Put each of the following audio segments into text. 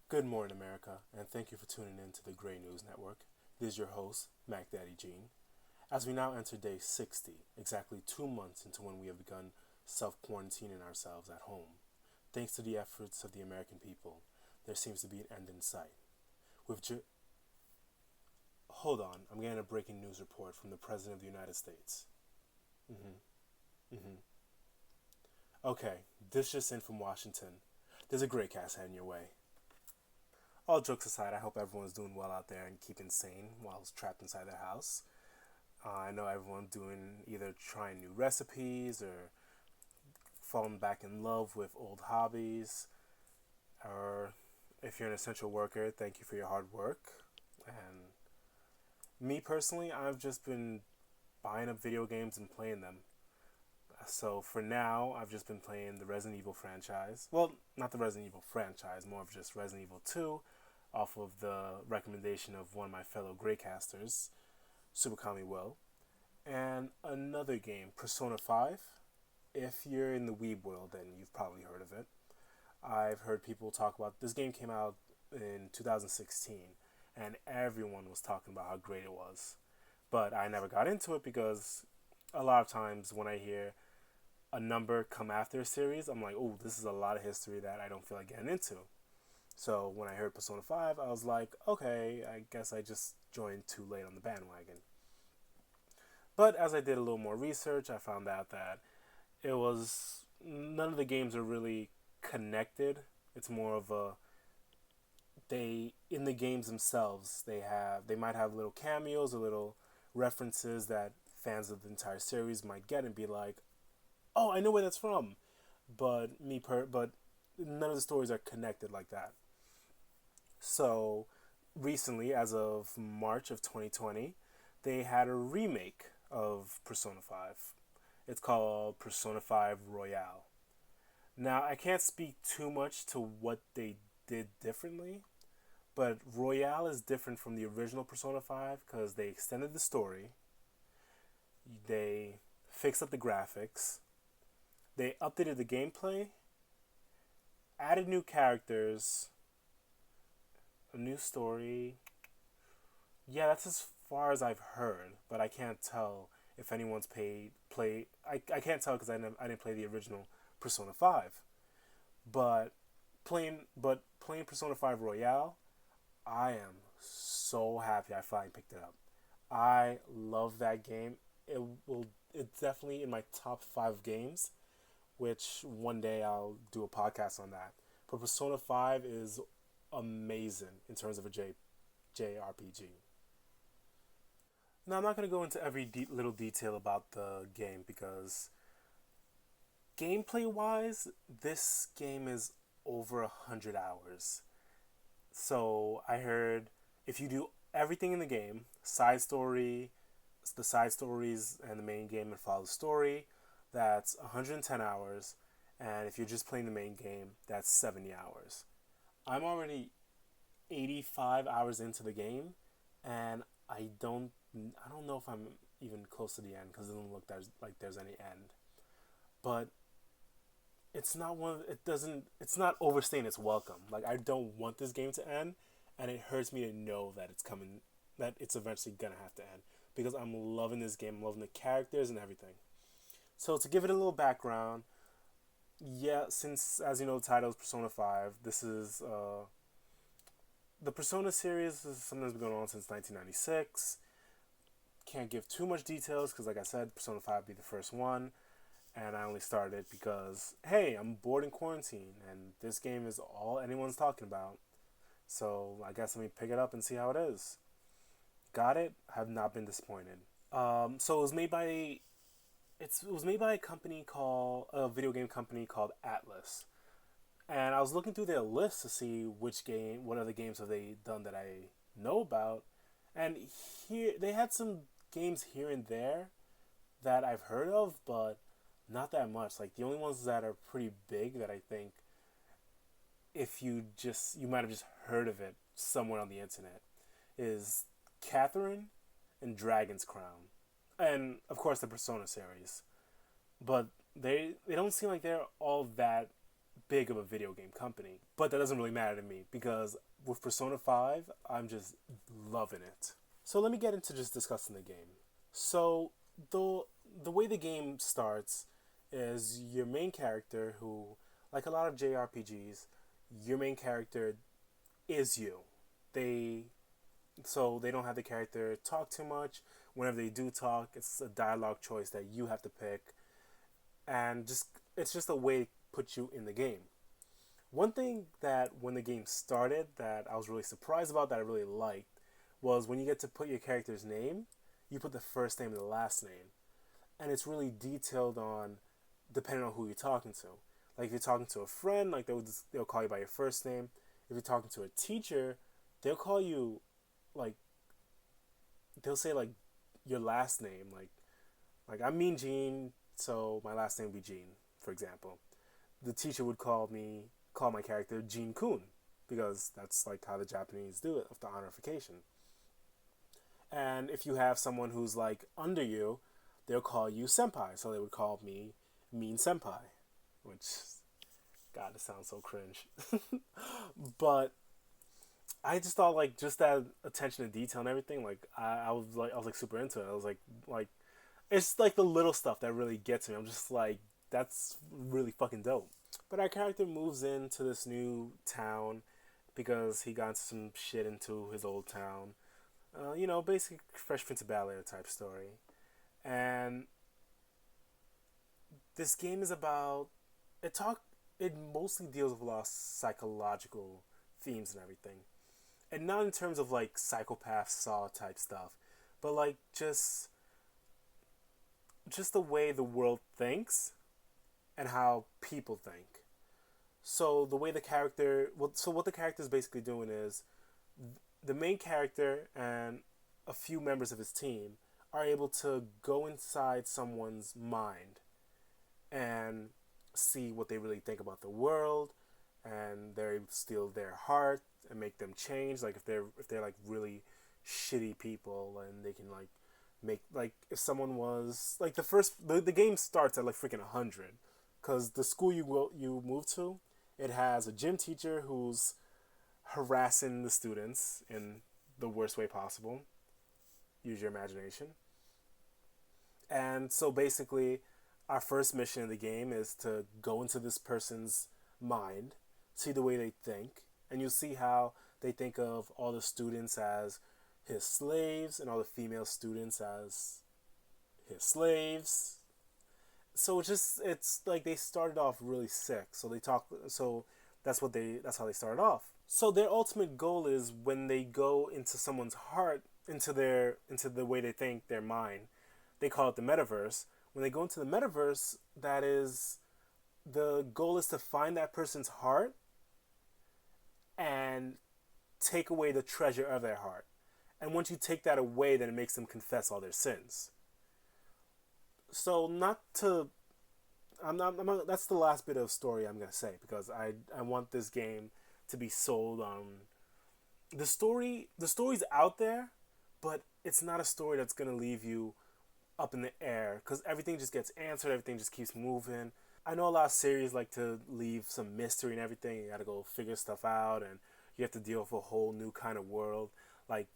Good morning, America, and thank you for tuning in to the Grey News Network. This is your host, Mack Daddy Jean. As we now enter day 60, exactly 2 months into when we have begun self quarantining ourselves at home, thanks to the efforts of the American people, there seems to be an end in sight. With Hold on, I'm getting a breaking news report from the President of the United States. Mm-hmm. Okay, this just in from Washington. There's a Greycast heading your way. All jokes aside, I hope everyone's doing well out there and keeping sane while trapped inside their house. I know everyone's doing either trying new recipes or falling back in love with old hobbies. Or if you're an essential worker, thank you for your hard work. And me personally, I've just been buying up video games and playing them. So for now, I've just been playing the Resident Evil franchise. Well, not the Resident Evil franchise, more of just Resident Evil 2 off of the recommendation of one of my fellow Greycasters, Superkami Will. And another game, Persona 5. If you're in the Weeb world, then you've probably heard of it. I've heard people talk about this game came out in 2016, and everyone was talking about how great it was. But I never got into it because a lot of times when I hear a number come after a series, I'm like, oh, this is a lot of history that I don't feel like getting into. So when I heard Persona 5, I was like, okay, I guess I just joined too late on the bandwagon. But as I did a little more research, I found out that it was none of the games are really connected. It's more of a they in the games themselves they might have little cameos or little references that fans of the entire series might get and be like, "Oh, I know where that's from." But none of the stories are connected like that. So recently, as of March of 2020, they had a remake of Persona 5. It's called Persona 5 Royale. Now, I can't speak too much to what they did differently, but Royale is different from the original Persona 5 because they extended the story, they fixed up the graphics, they updated the gameplay, added new characters, a new story. Yeah, that's as far as I've heard, but I can't tell if anyone's I can't tell because I didn't play the original Persona 5. But playing Persona 5 Royale, I am so happy I finally picked it up. I love that game. It's definitely in my top 5 games, which one day I'll do a podcast on that. But Persona 5 is amazing in terms of a JRPG. Now, I'm not going to go into every little detail about the game because gameplay wise, this game is over 100 hours. So I heard if you do everything in the game, the side stories and the main game and follow the story, that's 110 hours. And if you're just playing the main game, that's 70 hours. I'm already 85 hours into the game, and I don't know if I'm even close to the end because it doesn't look like there's any end. But it's not overstaying its welcome. Like, I don't want this game to end, and it hurts me to know that it's coming, that it's eventually gonna have to end because I'm loving this game. I'm loving the characters and everything. So to give it a little background, yeah, since as you know, the title is Persona 5. This is the Persona series is something that's been going on since 1996. Can't give too much details because, like I said, Persona 5 be the first one, and I only started it because, hey, I'm bored in quarantine, and this game is all anyone's talking about. So I guess let me pick it up and see how it is. Got it. Have not been disappointed. So it was made by a video game company called Atlas, and I was looking through their list to see what other games have they done that I know about, and here they had some games here and there that I've heard of, but not that much. Like the only ones that are pretty big that I think if you might have just heard of it somewhere on the internet is Catherine and Dragon's Crown, and of course the Persona series. But they don't seem like they're all that big of a video game company. But that doesn't really matter to me because with Persona 5, I'm just loving it. So let me get into just discussing the game. So the the way the game starts is your main character who, like a lot of JRPGs, your main character is you. They so they don't have the character talk too much. Whenever they do talk, it's a dialogue choice that you have to pick, and just it's just a way to put you in the game. One thing that when the game started that I was really surprised about that I really liked was when you get to put your character's name, you put the first name and the last name, and it's really detailed on depending on who you're talking to. Like if you're talking to a friend, like they'll call you by your first name. If you're talking to a teacher, they'll call you like they'll say like your last name, like I'm Mean Gene, so my last name would be Gene, for example. The teacher would call my character Gene Kun because that's like how the Japanese do it of the honorification. And if you have someone who's like under you, they'll call you senpai, so they would call me Mean Senpai, which God, it sounds so cringe. But I just thought like just that attention to detail and everything, like I was like super into it. I was like it's like the little stuff that really gets me. I'm just like that's really fucking dope. But our character moves into this new town because he got some shit into his old town. Basic Fresh Prince of Bel-Air type story. And this game is about it mostly deals with a lot of psychological themes and everything. And not in terms of like psychopath saw type stuff, but like just the way the world thinks and how people think. So the way the character, so what the character is basically doing is the main character and a few members of his team are able to go inside someone's mind and see what they really think about the world, and they're able to steal their heart and make them change. Like if they're like really shitty people, and they can like make like if someone was like the game starts at like freaking 100, because the school you move to, it has a gym teacher who's harassing the students in the worst way possible. Use your imagination. And so basically, our first mission in the game is to go into this person's mind, see the way they think, and you'll see how they think of all the students as his slaves and all the female students as his slaves. So it's like they started off really sick. So that's how they started off. So their ultimate goal is when they go into someone's heart, into the way they think, their mind. They call it the metaverse. When they go into the metaverse, that is the goal is to find that person's heart and take away the treasure of their heart. And once you take that away, then it makes them confess all their sins. So not to I'm not, that's the last bit of story I'm gonna say, because I want this game to be sold on the story's out there, but it's not a story that's gonna leave you up in the air, because everything just gets answered, everything just keeps moving. I know a lot of series like to leave some mystery and everything. You gotta go figure stuff out, and you have to deal with a whole new kind of world. Like,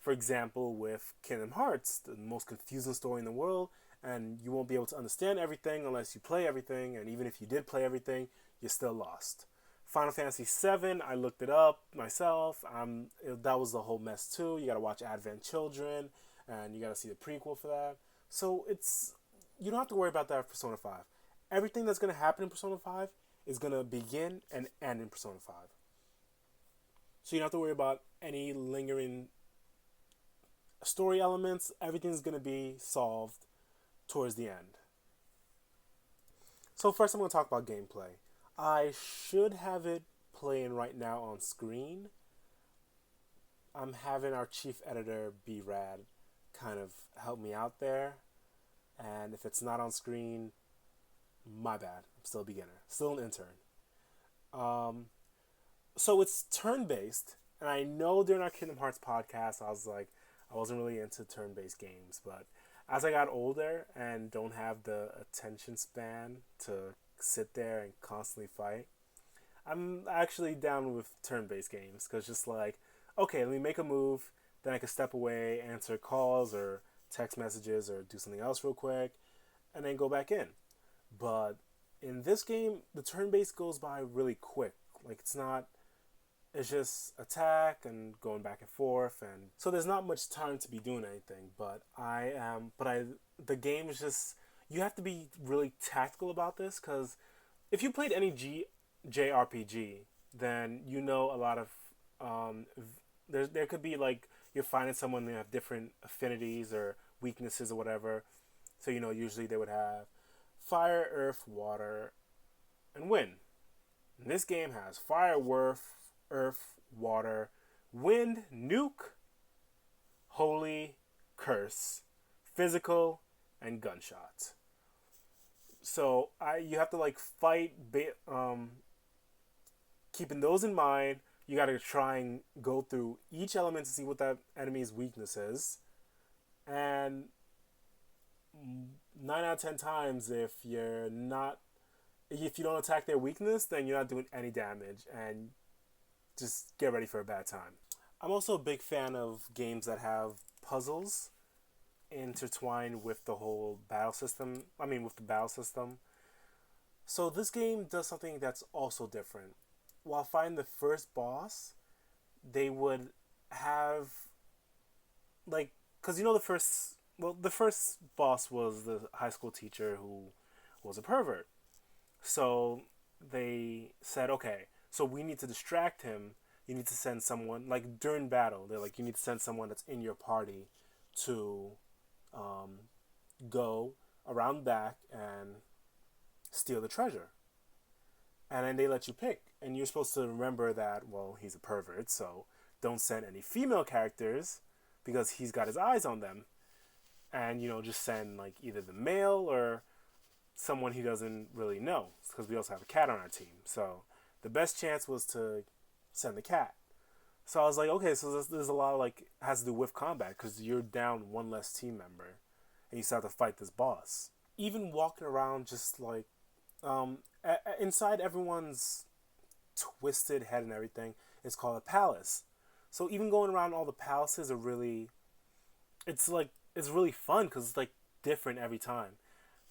for example, with Kingdom Hearts, the most confusing story in the world, and you won't be able to understand everything unless you play everything, and even if you did play everything, you're still lost. Final Fantasy VII, I looked it up myself. That was a whole mess too. You gotta watch Advent Children, and you gotta see the prequel for that. So you don't have to worry about that with Persona 5. Everything that's gonna happen in Persona 5 is gonna begin and end in Persona 5. So you don't have to worry about any lingering story elements. Everything's gonna be solved towards the end. So first I'm going to talk about gameplay. I should have it playing right now on screen. I'm having our chief editor, B-Rad, kind of help me out there. And if it's not on screen, my bad. I'm still a beginner. Still an intern. So it's turn-based. And I know during our Kingdom Hearts podcast, I wasn't really into turn-based games, but as I got older and don't have the attention span to sit there and constantly fight, I'm actually down with turn-based games because just like, okay, let me make a move, then I can step away, answer calls or text messages or do something else real quick, and then go back in. But in this game, the turn-based goes by really quick. Like it's not. It's just attack and going back and forth, and so there's not much time to be doing anything. But I am. But I. The game is just. You have to be really tactical about this because if you played any JRPG, then you know a lot of there could be like you're finding someone that have different affinities or weaknesses or whatever. So usually they would have fire, earth, water, and wind. And this game has fire, earth, water, wind, nuke, holy, curse, physical, and gunshots. So you have to like fight keeping those in mind. You got to try and go through each element to see what that enemy's weakness is. And 9 out of 10 times, if you don't attack their weakness, then you're not doing any damage, and just get ready for a bad time. I'm also a big fan of games that have puzzles intertwined with the whole battle system. With the battle system. So this game does something that's also different. While fighting the first boss, they would have because the first boss was the high school teacher who was a pervert. So they said, okay, so we need to distract him. You need to send someone, like during battle, they're like, you need to send someone that's in your party to go around back and steal the treasure. And then they let you pick. And you're supposed to remember that, well, he's a pervert, so don't send any female characters because he's got his eyes on them. And, just send like either the male or someone he doesn't really know, because we also have a cat on our team. So the best chance was to send the cat. So I was like, okay, so there's a lot of has to do with combat because you're down one less team member and you still have to fight this boss. Even walking around just inside everyone's twisted head and everything, it's called a palace. So even going around all the palaces are really, it's really fun because it's different every time.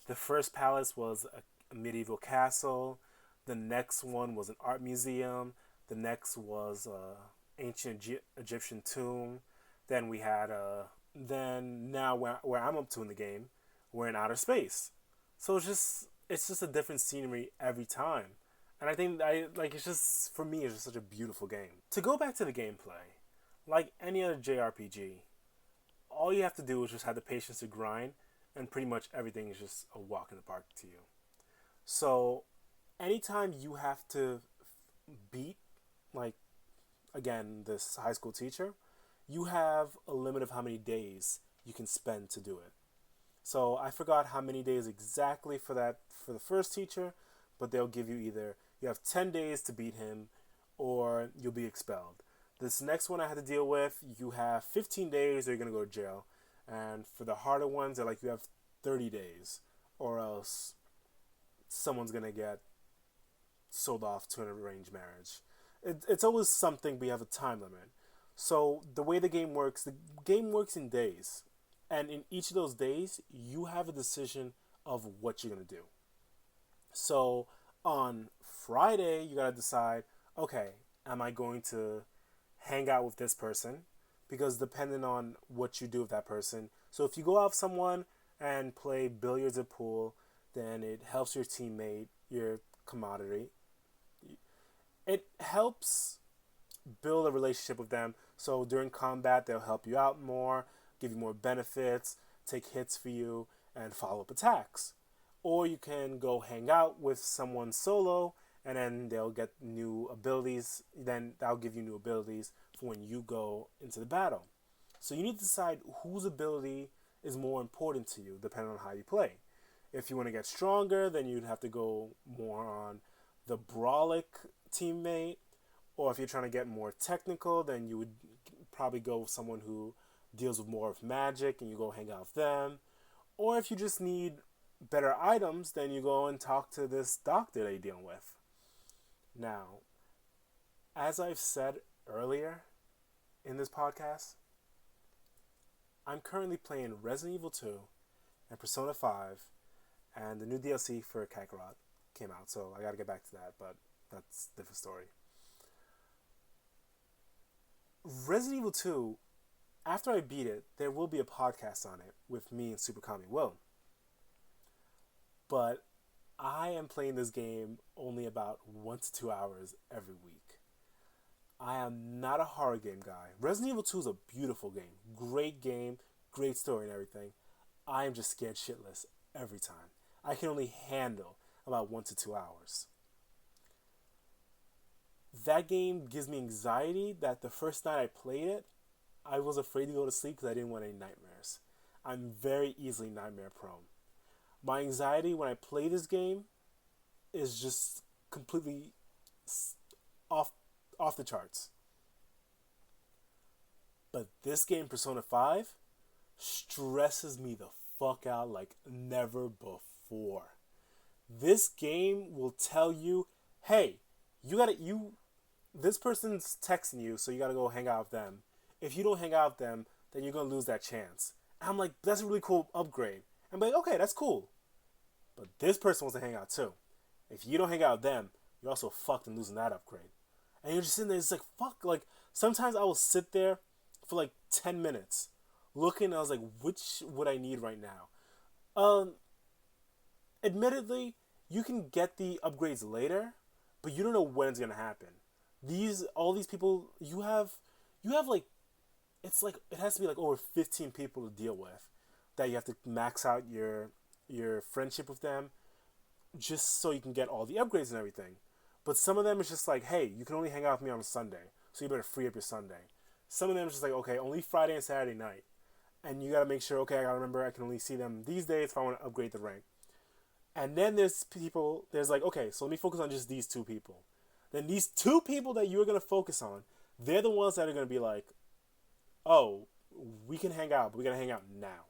The first palace was a medieval castle. The next one was an art museum. The next was a ancient Egyptian tomb. Then we had then now where I'm up to in the game, we're in outer space. So it's just a different scenery every time. And I think it's just, for me, it's just such a beautiful game. To go back to the gameplay, like any other JRPG, all you have to do is just have the patience to grind, and pretty much everything is just a walk in the park to you. So anytime you have to beat, again, this high school teacher, you have a limit of how many days you can spend to do it. So I forgot how many days exactly for the first teacher, but they'll give you either you have 10 days to beat him or you'll be expelled. This next one I had to deal with, you have 15 days or you're going to go to jail. And for the harder ones, they're like you have 30 days or else someone's going to get sold off to an arranged marriage. It's always something, but you have a time limit. So the way the game works in days. And in each of those days, you have a decision of what you're going to do. So on Friday, you got to decide, okay, am I going to hang out with this person? Because depending on what you do with that person. So if you go out with someone and play billiards or pool, then it helps your teammate, your commodity. It helps build a relationship with them. So during combat, they'll help you out more, give you more benefits, take hits for you, and follow up attacks. Or you can go hang out with someone solo, and then they'll get new abilities. Then that'll give you new abilities for when you go into the battle. So you need to decide whose ability is more important to you, depending on how you play. If you want to get stronger, then you'd have to go more on the brawlic teammate. Or if you're trying to get more technical, then you would probably go with someone who deals with more of magic and you go hang out with them. Or if you just need better items, then you go and talk to this doctor that you're dealing with. Now, as I've said earlier in this podcast, I'm currently playing Resident Evil 2 and Persona 5, and the new DLC for Kakarot came out, so I gotta get back to that, but that's a different story. Resident Evil 2, after I beat it, there will be a podcast on it with me and Super Kami Will. But I am playing this game only about 1 to 2 hours every week. I am not a horror game guy. Resident Evil 2 is a beautiful game, great story and everything. I am just scared shitless every time. I can only handle about 1 to 2 hours. That game gives me anxiety that the first night I played it, I was afraid to go to sleep because I didn't want any nightmares. I'm very easily nightmare prone. My anxiety when I play this game is just completely off the charts. But this game, Persona 5, stresses me the fuck out like never before. This game will tell you, hey, this person's texting you, so you gotta go hang out with them. If you don't hang out with them, then you're gonna lose that chance. And I'm like, that's a really cool upgrade. I'm like, okay, that's cool. But this person wants to hang out too. If you don't hang out with them, you're also fucked and losing that upgrade. And you're just sitting there, it's like, fuck. Like, sometimes I will sit there for like 10 minutes looking, and I was like, which would I need right now? Admittedly, you can get the upgrades later, but you don't know when it's gonna happen. All these people, you have like, it's like, it has to be like over 15 people to deal with, that you have to max out your friendship with them just so you can get all the upgrades and everything. But some of them is just like, hey, you can only hang out with me on a Sunday, so you better free up your Sunday. Some of them is just like, okay, only Friday and Saturday night. And you gotta make sure, okay, I gotta remember I can only see them these days if I want to upgrade the rank. And then there's like, okay, so let me focus on just these 2 people. Then these 2 people that you're gonna focus on, they're the ones that are gonna be like, oh, we can hang out, but we gotta hang out now.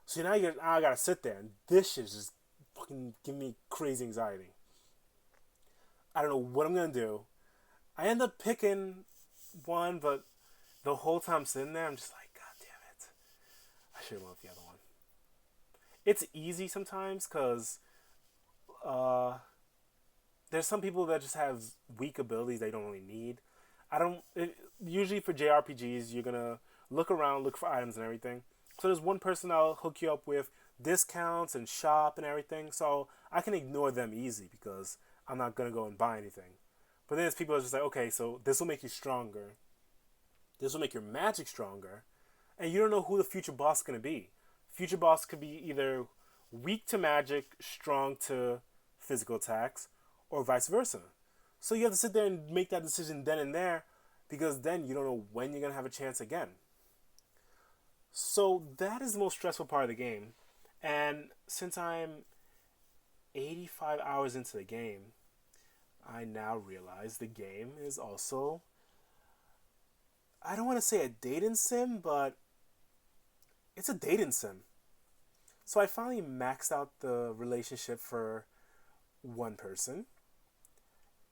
So now I gotta sit there, and this shit is just fucking giving me crazy anxiety. I don't know what I'm gonna do. I end up picking one, but the whole time I'm sitting there, I'm just like, God damn it. I should have went with the other one. It's easy sometimes, because there's some people that just have weak abilities they don't really need. Usually for JRPGs, you're gonna look around, look for items and everything. So there's one person I'll hook you up with discounts and shop and everything, so I can ignore them easy because I'm not gonna go and buy anything. But then there's people that are just like, okay, so this will make you stronger. This will make your magic stronger. And you don't know who the future boss is gonna be. Future boss could be either weak to magic, strong to physical attacks, or vice versa. So you have to sit there and make that decision then and there, because then you don't know when you're gonna have a chance again. So that is the most stressful part of the game. And since I'm 85 hours into the game, I now realize the game is also, I don't want to say a dating sim, but it's a dating sim. So I finally maxed out the relationship for one person,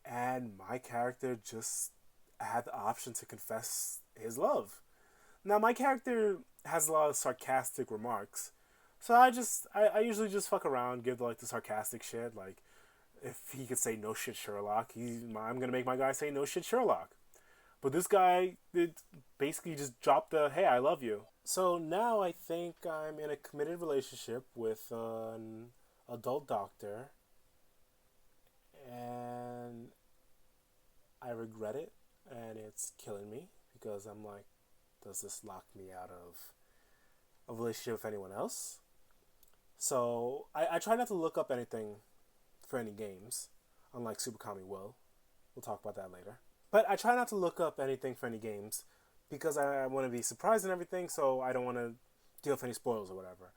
and my character just had the option to confess his love. Now, my character has a lot of sarcastic remarks, so I usually just fuck around, give like the sarcastic shit, like, if he could say no shit Sherlock, I'm gonna make my guy say no shit Sherlock. But this guy basically just dropped the, hey, I love you. So now I think I'm in a committed relationship with an adult doctor, and I regret it, and it's killing me, because I'm like, does this lock me out of a relationship with anyone else? So I try not to look up anything for any games, unlike Super Kami will. We'll talk about that later. But I try not to look up anything for any games, because I want to be surprised and everything, so I don't want to deal with any spoilers or whatever.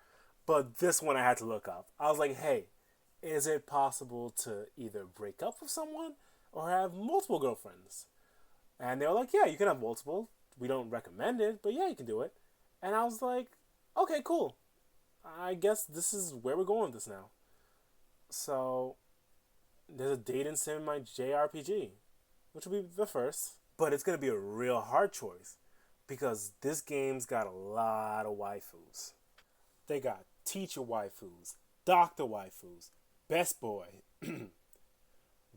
But this one I had to look up. I was like, hey, is it possible to either break up with someone or have multiple girlfriends? And they were like, yeah, you can have multiple. We don't recommend it, but yeah, you can do it. And I was like, okay, cool. I guess this is where we're going with this now. So There's a dating sim in my JRPG, which will be the first. But it's gonna be a real hard choice because this game's got a lot of waifus. They got teacher waifus, doctor waifus, best boy,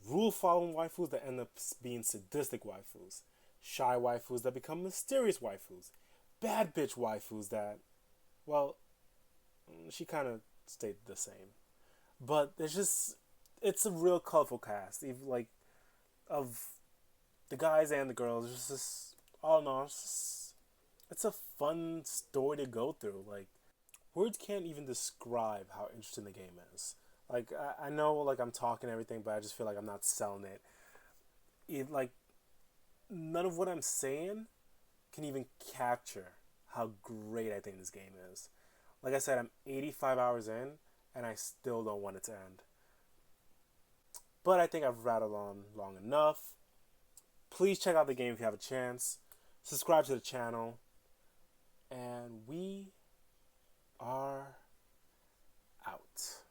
rule following waifus that end up being sadistic waifus, shy waifus that become mysterious waifus, bad bitch waifus that, well, she kind of stayed the same. But it's a real colorful cast, even like of the guys and the girls. It's just all in all, it's a fun story to go through. Like words can't even describe how interesting the game is. Like I know like I'm talking everything, but I just feel like I'm not selling it. Like none of what I'm saying can even capture how great I think this game is. Like I said, I'm 85 hours in, and I still don't want it to end. But I think I've rattled on long enough. Please check out the game if you have a chance. Subscribe to the channel. And we are out.